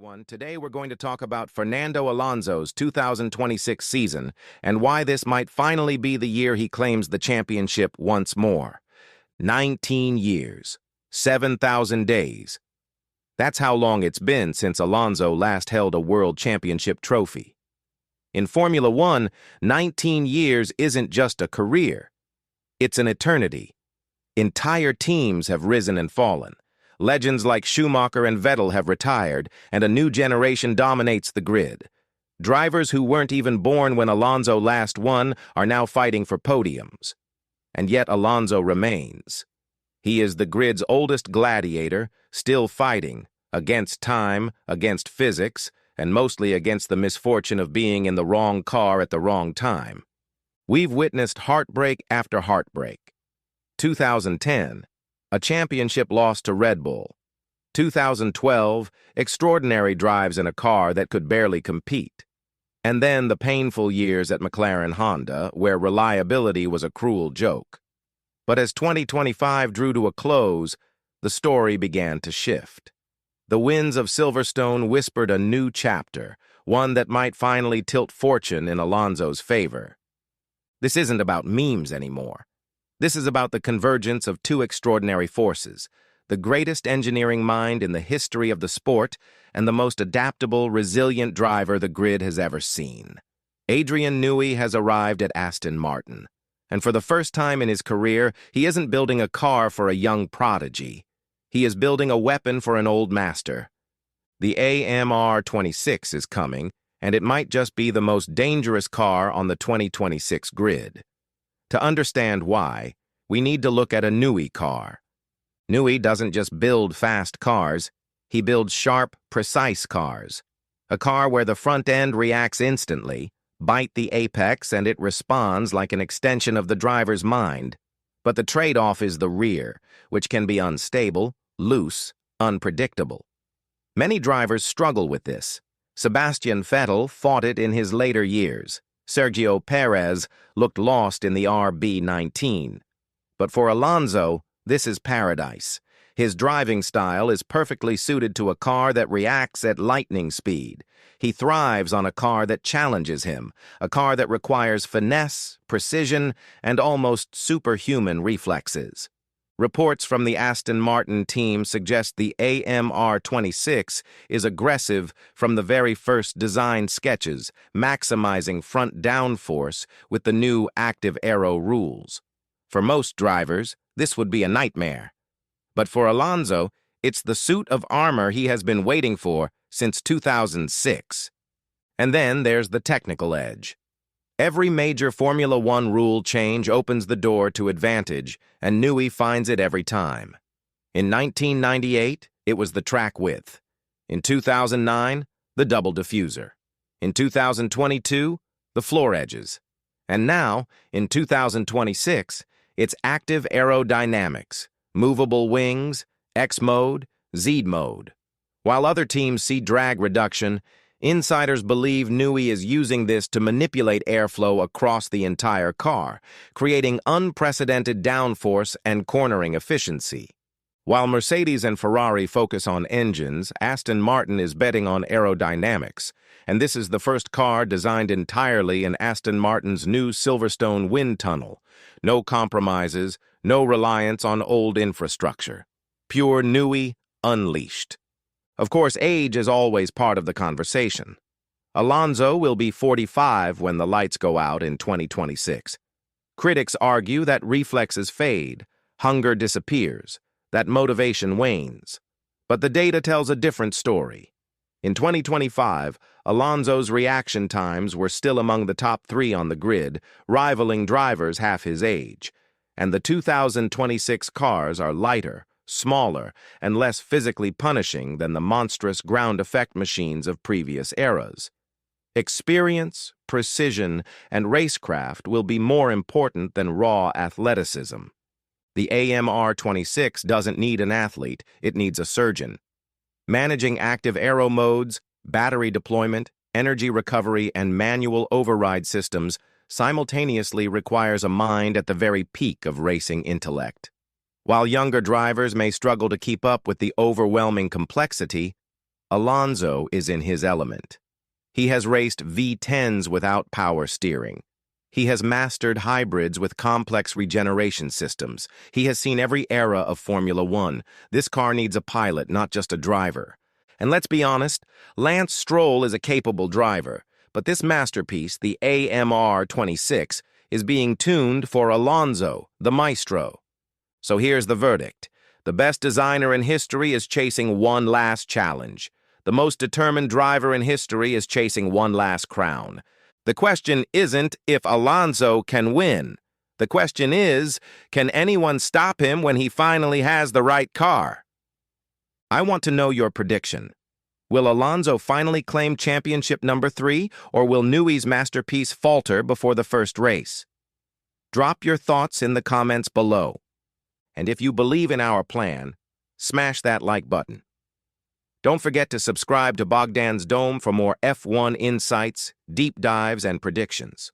everyone. Today we're going to talk about Fernando Alonso's 2026 season and why this might finally be the year he claims the championship once more. 19 years, 7,000 days. That's how long it's been since Alonso last held a world championship trophy. In Formula One, 19 years isn't just a career. It's an eternity. Entire teams have risen and fallen. Legends like Schumacher and Vettel have retired, and a new generation dominates the grid. Drivers who weren't even born when Alonso last won are now fighting for podiums. And yet Alonso remains. He is the grid's oldest gladiator, still fighting, against time, against physics, and mostly against the misfortune of being in the wrong car at the wrong time. We've witnessed heartbreak after heartbreak. 2010, a championship loss to Red Bull. 2012, extraordinary drives in a car that could barely compete. And then the painful years at McLaren Honda, where reliability was a cruel joke. But as 2025 drew to a close, the story began to shift. The winds of Silverstone whispered a new chapter, one that might finally tilt fortune in Alonso's favor. This isn't about memes anymore. This is about the convergence of two extraordinary forces, the greatest engineering mind in the history of the sport and the most adaptable, resilient driver the grid has ever seen. Adrian Newey has arrived at Aston Martin, and for the first time in his career, he isn't building a car for a young prodigy. He is building a weapon for an old master. The AMR26 is coming, and it might just be the most dangerous car on the 2026 grid. To understand why, we need to look at a Newey car. Newey doesn't just build fast cars, he builds sharp, precise cars. A car where the front end reacts instantly, bite the apex, and it responds like an extension of the driver's mind. But the trade-off is the rear, which can be unstable, loose, unpredictable. Many drivers struggle with this. Sebastian Vettel fought it in his later years. Sergio Perez looked lost in the RB19. But for Alonso, this is paradise. His driving style is perfectly suited to a car that reacts at lightning speed. He thrives on a car that challenges him, a car that requires finesse, precision, and almost superhuman reflexes. Reports from the Aston Martin team suggest the AMR26 is aggressive from the very first design sketches, maximizing front downforce with the new active Aero rules. For most drivers, this would be a nightmare. But for Alonso, it's the suit of armor he has been waiting for since 2006. And then there's the technical edge. Every major Formula One rule change opens the door to advantage, and Newey finds it every time. In 1998, it was the track width. In 2009, the double diffuser. In 2022, the floor edges. And now, in 2026, it's active aerodynamics, movable wings, X mode, Z mode. While other teams see drag reduction, insiders believe Newey is using this to manipulate airflow across the entire car, creating unprecedented downforce and cornering efficiency. While Mercedes and Ferrari focus on engines, Aston Martin is betting on aerodynamics, and this is the first car designed entirely in Aston Martin's new Silverstone wind tunnel. No compromises, no reliance on old infrastructure. Pure Newey unleashed. Of course, age is always part of the conversation. Alonso will be 45 when the lights go out in 2026. Critics argue that reflexes fade, hunger disappears, that motivation wanes. But the data tells a different story. In 2025, Alonso's reaction times were still among the top 3 on the grid, rivaling drivers half his age. And the 2026 cars are lighter, smaller, and less physically punishing than the monstrous ground effect machines of previous eras. Experience, precision, and racecraft will be more important than raw athleticism. The AMR26 doesn't need an athlete, it needs a surgeon. Managing active aero modes, battery deployment, energy recovery, and manual override systems simultaneously requires a mind at the very peak of racing intellect. While younger drivers may struggle to keep up with the overwhelming complexity, Alonso is in his element. He has raced V10s without power steering. He has mastered hybrids with complex regeneration systems. He has seen every era of Formula One. This car needs a pilot, not just a driver. And let's be honest, Lance Stroll is a capable driver, but this masterpiece, the AMR 26, is being tuned for Alonso, the maestro. So here's the verdict. The best designer in history is chasing one last challenge. The most determined driver in history is chasing one last crown. The question isn't if Alonso can win. The question is, can anyone stop him when he finally has the right car? I want to know your prediction. Will Alonso finally claim championship number 3, or will Newey's masterpiece falter before the first race? Drop your thoughts in the comments below. And if you believe in our plan, smash that like button. Don't forget to subscribe to Bogdan's Dome for more F1 insights, deep dives, and predictions.